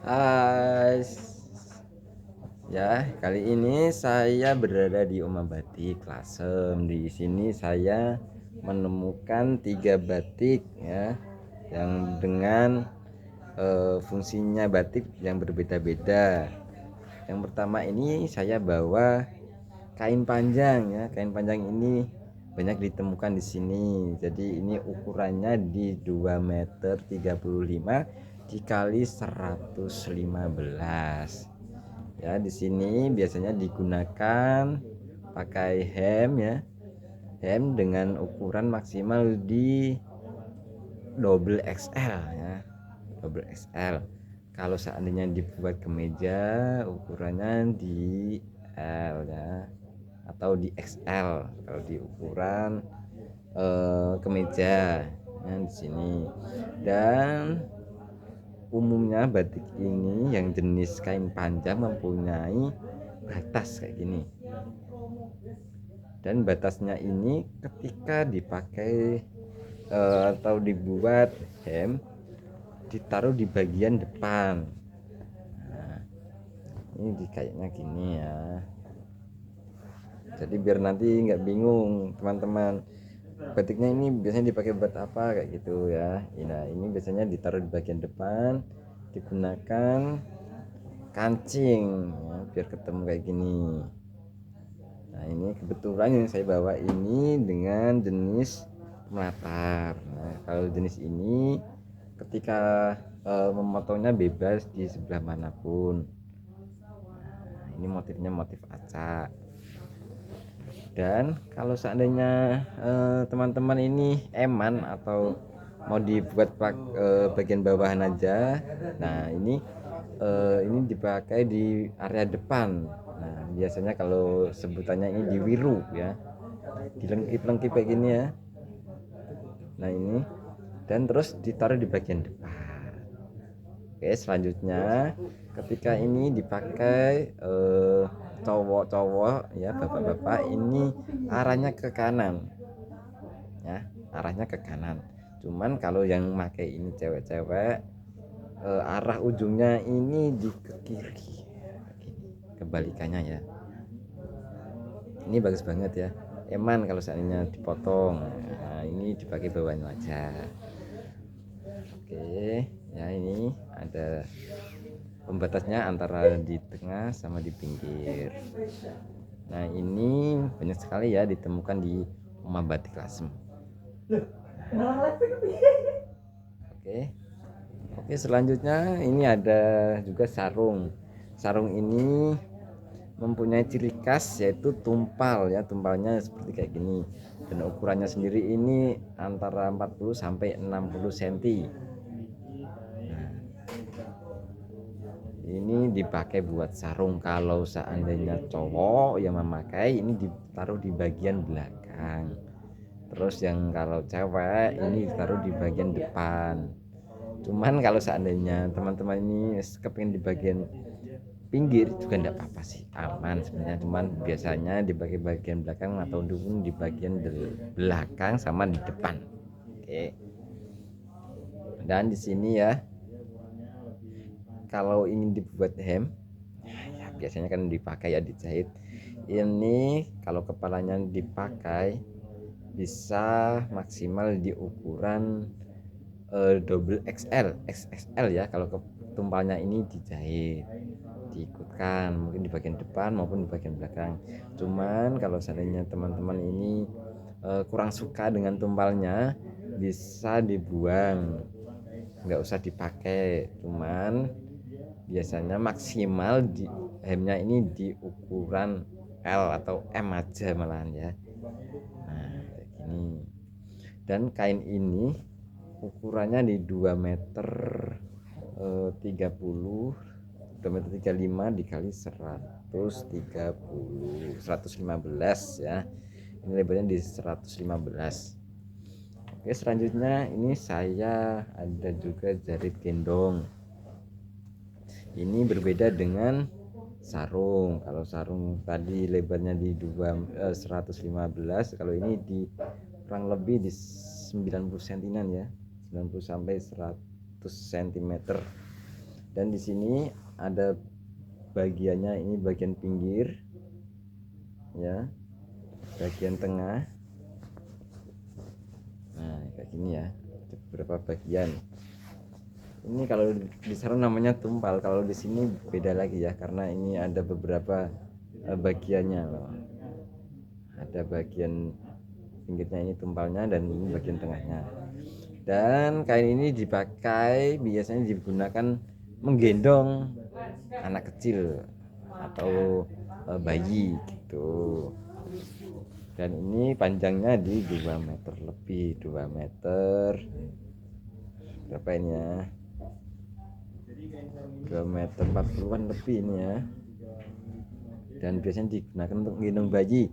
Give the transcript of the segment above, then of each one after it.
Ah, ya, kali ini saya berada di Oma Batik Lasem. Di sini saya menemukan 3 batik ya, yang dengan fungsinya batik yang berbeda-beda. Yang pertama ini saya bawa kain panjang ya. Kain panjang ini banyak ditemukan di sini. Jadi ini ukurannya di 2,35 meter dikali 115 ya. Di sini biasanya digunakan pakai hem ya, hem dengan ukuran maksimal di double XL ya, double XL. Kalau seandainya dibuat kemeja ukurannya di L ya, atau di XL kalau di ukuran kemeja ya, di sini. Dan umumnya batik ini yang jenis kain panjang mempunyai batas kayak gini, dan batasnya ini ketika dipakai atau dibuat hem ditaruh di bagian depan. Nah, ini kayaknya gini ya, jadi biar nanti nggak bingung teman-teman, batiknya ini biasanya dipakai buat apa kayak gitu ya. Nah, ini biasanya ditaruh di bagian depan, digunakan kancing ya, biar ketemu kayak gini. Nah, ini kebetulan yang saya bawa ini dengan jenis melatar. Nah, kalau jenis ini ketika memotongnya bebas di sebelah manapun. Nah, ini motifnya motif acak. Dan kalau seandainya teman-teman ini eman atau mau dibuat bagian bawahan aja, nah ini dipakai di area depan. Nah, biasanya kalau sebutannya ini diwiru ya, dilengkip-lengkip kayak gini ya. Nah, ini dan terus ditaruh di bagian depan. Oke, selanjutnya ketika ini dipakai cowok-cowok ya, bapak-bapak, ini arahnya ke kanan ya, arahnya ke kanan. Cuman kalau yang pakai ini cewek-cewek, arah ujungnya ini di ke kiri, kebalikannya ya. Ini bagus banget ya, eman kalau seandainya dipotong. Nah, ini dipakai bawahnya aja. Oke ya, ini ada pembatasnya antara di tengah sama di pinggir. Nah, ini banyak sekali ya ditemukan di Oma Batik Lasem. Oke. Oke, selanjutnya ini ada juga sarung. Sarung ini mempunyai ciri khas yaitu tumpal ya, tumpalnya seperti kayak gini. Dan ukurannya sendiri ini antara 40 sampai 60 cm. Nah, ini dipakai buat sarung. Kalau seandainya cowok yang memakai ini ditaruh di bagian belakang. Terus yang kalau cewek ini ditaruh di bagian depan. Cuman kalau seandainya teman-teman ini kepingin di bagian pinggir juga enggak apa-apa sih, aman sebenarnya. Cuman biasanya di bagian belakang atau di bagian belakang sama di depan. Oke. Dan di sini ya, kalau ingin dibuat hem ya, biasanya kan dipakai ya, dijahit. Ini kalau kepalanya dipakai bisa maksimal di ukuran double XL, XXL ya. Kalau tumpalnya ini dijahit, diikutkan mungkin di bagian depan maupun di bagian belakang. Cuman kalau seandainya teman-teman ini kurang suka dengan tumpalnya, bisa dibuang, nggak usah dipakai. Cuman biasanya maksimal di hemnya ini di ukuran L atau M aja malahan ya. Nah, kayak gini. Dan kain ini ukurannya di 2,30 meter 2,35 meter dikali 130 115 ya. Ini lebarnya di 115. Oke, selanjutnya ini saya ada juga jarit gendong. Ini berbeda dengan sarung. Kalau sarung tadi lebarnya di 115, kalau ini di kurang lebih di 90 cm ya, 90 sampai 100 cm. Dan di sini ada bagiannya, ini bagian pinggir ya, bagian tengah. Nah kayak gini ya, ada beberapa bagian. Ini kalau di sana namanya tumpal, kalau di sini beda lagi ya, karena ini ada beberapa bagiannya loh. Ada bagian pinggirnya ini tumpalnya, dan ini bagian tengahnya. Dan kain ini dipakai biasanya digunakan menggendong anak kecil atau bayi gitu. Dan ini panjangnya di 2 meter lebih, 2 meter berapa ini ya, 2 meter 40-an lebih ini ya. Dan biasanya digunakan untuk gendong bayi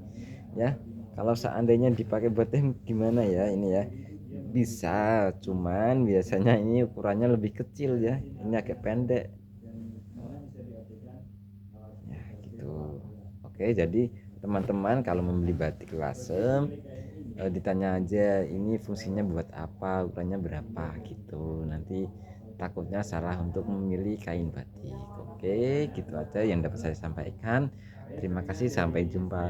ya. Kalau seandainya dipakai buat gimana ya ini ya, bisa, cuman biasanya ini ukurannya lebih kecil ya, ini agak pendek ya gitu. Oke, jadi teman-teman kalau membeli batik lasem, ditanya aja ini fungsinya buat apa, ukurannya berapa gitu, nanti takutnya salah untuk memilih kain batik. Oke, gitu aja yang dapat saya sampaikan. Terima kasih, sampai jumpa.